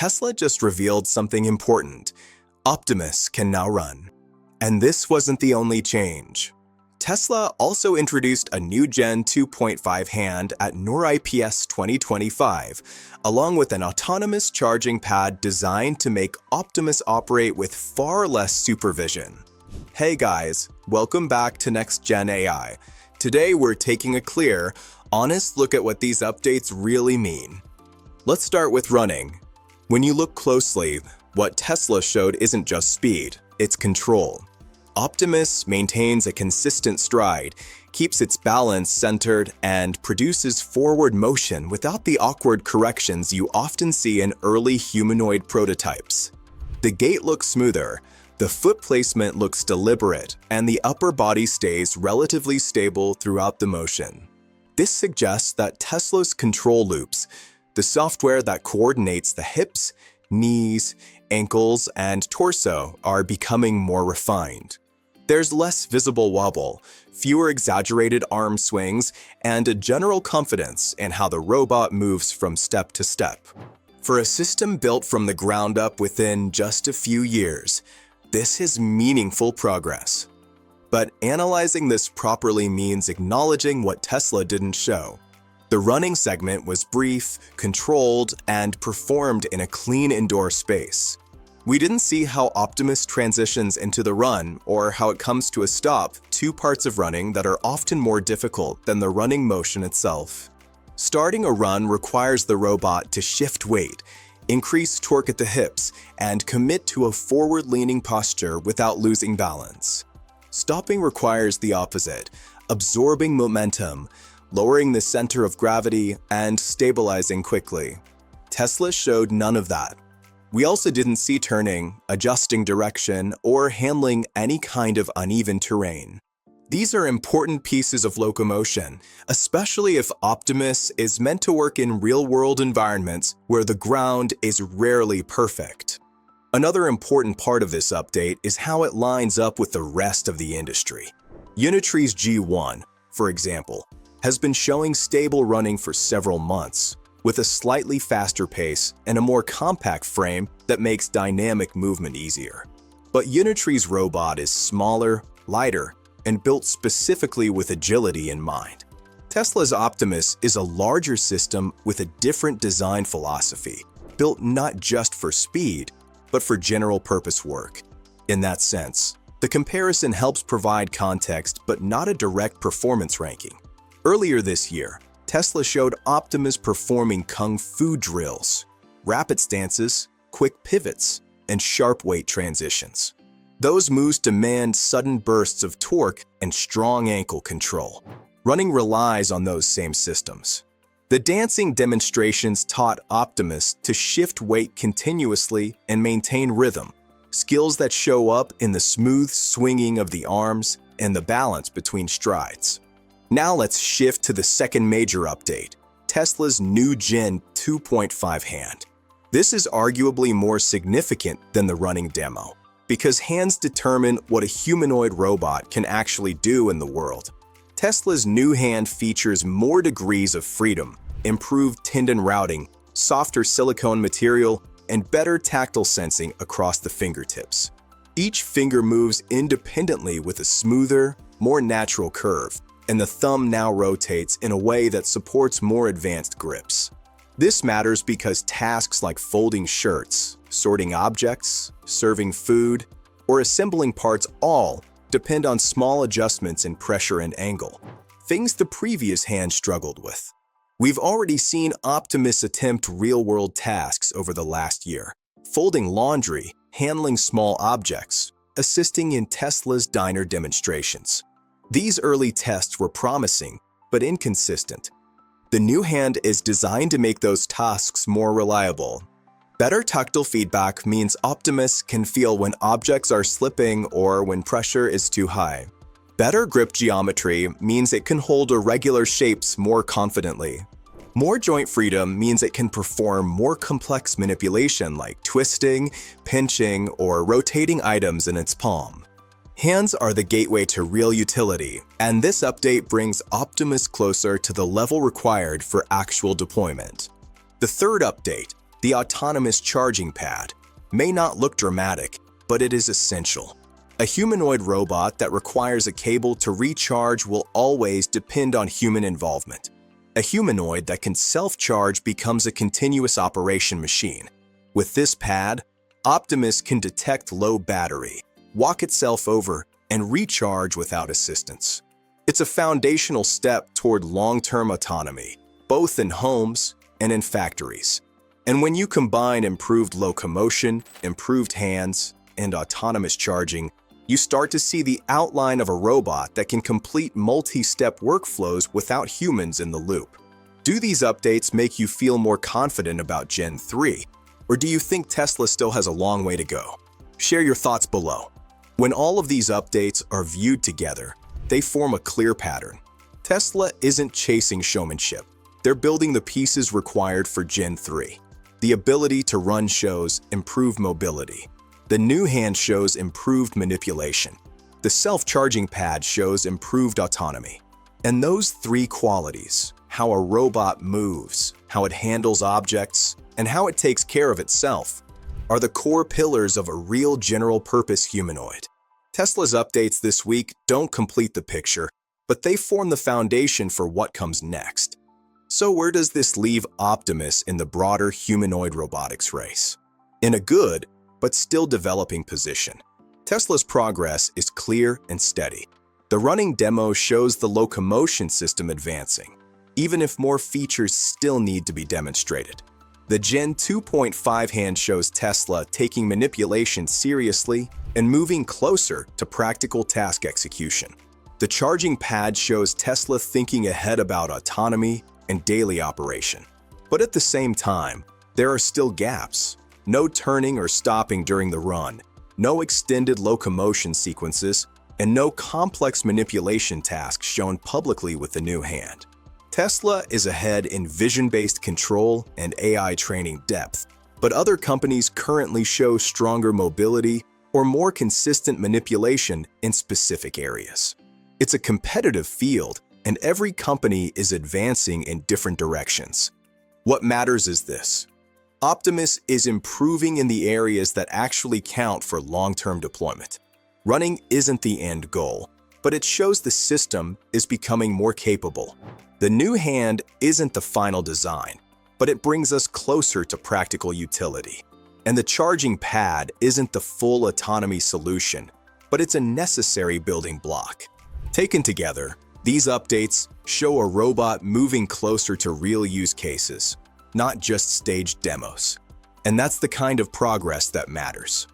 Tesla just revealed something important. Optimus can now run. And this wasn't the only change. Tesla also introduced a new Gen 2.5 hand at NeurIPS 2025, along with an autonomous charging pad designed to make Optimus operate with far less supervision. Hey guys, welcome back to NextGen AI. Today we're taking a clear, honest look at what these updates really mean. Let's start with running. When you look closely, what Tesla showed isn't just speed, it's control. Optimus maintains a consistent stride, keeps its balance centered, and produces forward motion without the awkward corrections you often see in early humanoid prototypes. The gait looks smoother, the foot placement looks deliberate, and the upper body stays relatively stable throughout the motion. This suggests that Tesla's control loops, the software that coordinates the hips, knees, ankles, and torso, are becoming more refined. There's less visible wobble, fewer exaggerated arm swings, and a general confidence in how the robot moves from step to step. For a system built from the ground up within just a few years, this is meaningful progress. But analyzing this properly means acknowledging what Tesla didn't show. The running segment was brief, controlled, and performed in a clean indoor space. We didn't see how Optimus transitions into the run or how it comes to a stop, two parts of running that are often more difficult than the running motion itself. Starting a run requires the robot to shift weight, increase torque at the hips, and commit to a forward-leaning posture without losing balance. Stopping requires the opposite, absorbing momentum, lowering the center of gravity, and stabilizing quickly. Tesla showed none of that. We also didn't see turning, adjusting direction, or handling any kind of uneven terrain. These are important pieces of locomotion, especially if Optimus is meant to work in real-world environments where the ground is rarely perfect. Another important part of this update is how it lines up with the rest of the industry. Unitree's G1, for example, has been showing stable running for several months, with a slightly faster pace and a more compact frame that makes dynamic movement easier. But Unitree's robot is smaller, lighter, and built specifically with agility in mind. Tesla's Optimus is a larger system with a different design philosophy, built not just for speed, but for general-purpose work. In that sense, the comparison helps provide context but not a direct performance ranking. Earlier this year, Tesla showed Optimus performing kung fu drills, rapid stances, quick pivots, and sharp weight transitions. Those moves demand sudden bursts of torque and strong ankle control. Running relies on those same systems. The dancing demonstrations taught Optimus to shift weight continuously and maintain rhythm, skills that show up in the smooth swinging of the arms and the balance between strides. Now let's shift to the second major update, Tesla's new Gen 2.5 hand. This is arguably more significant than the running demo, because hands determine what a humanoid robot can actually do in the world. Tesla's new hand features more degrees of freedom, improved tendon routing, softer silicone material, and better tactile sensing across the fingertips. Each finger moves independently with a smoother, more natural curve, and the thumb now rotates in a way that supports more advanced grips. This matters because tasks like folding shirts, sorting objects, serving food, or assembling parts all depend on small adjustments in pressure and angle, things the previous hand struggled with. We've already seen Optimus attempt real-world tasks over the last year, folding laundry, handling small objects, assisting in Tesla's diner demonstrations. These early tests were promising, but inconsistent. The new hand is designed to make those tasks more reliable. Better tactile feedback means Optimus can feel when objects are slipping or when pressure is too high. Better grip geometry means it can hold irregular shapes more confidently. More joint freedom means it can perform more complex manipulation like twisting, pinching, or rotating items in its palm. Hands are the gateway to real utility, and this update brings Optimus closer to the level required for actual deployment. The third update, The autonomous charging pad may not look dramatic, but it is essential. A humanoid robot that requires a cable to recharge will always depend on human involvement. A humanoid that can self-charge becomes a continuous operation machine. With this pad, Optimus can detect low battery, walk itself over, and recharge without assistance. It's a foundational step toward long-term autonomy, both in homes and in factories. And when you combine improved locomotion, improved hands, and autonomous charging, you start to see the outline of a robot that can complete multi-step workflows without humans in the loop. Do these updates make you feel more confident about Gen 3? Or do you think Tesla still has a long way to go? Share your thoughts below. When all of these updates are viewed together, they form a clear pattern. Tesla isn't chasing showmanship. They're building the pieces required for Gen 3. The ability to run shows improved mobility. The new hand shows improved manipulation. The self-charging pad shows improved autonomy. And those three qualities, how a robot moves, how it handles objects, and how it takes care of itself, are the core pillars of a real general-purpose humanoid. Tesla's updates this week don't complete the picture, but they form the foundation for what comes next. So where does this leave Optimus in the broader humanoid robotics race? In a good, but still developing position. Tesla's progress is clear and steady. The running demo shows the locomotion system advancing, even if more features still need to be demonstrated. The Gen 2.5 hand shows Tesla taking manipulation seriously and moving closer to practical task execution. The charging pad shows Tesla thinking ahead about autonomy and daily operation. But at the same time, there are still gaps. No turning or stopping during the run, no extended locomotion sequences, and no complex manipulation tasks shown publicly with the new hand. Tesla is ahead in vision-based control and AI training depth, but other companies currently show stronger mobility or more consistent manipulation in specific areas. It's a competitive field, and every company is advancing in different directions. What matters is this: Optimus is improving in the areas that actually count for long-term deployment. Running isn't the end goal, but it shows the system is becoming more capable. The new hand isn't the final design, but it brings us closer to practical utility. And the charging pad isn't the full autonomy solution, but it's a necessary building block. Taken together, these updates show a robot moving closer to real use cases, not just staged demos. And that's the kind of progress that matters.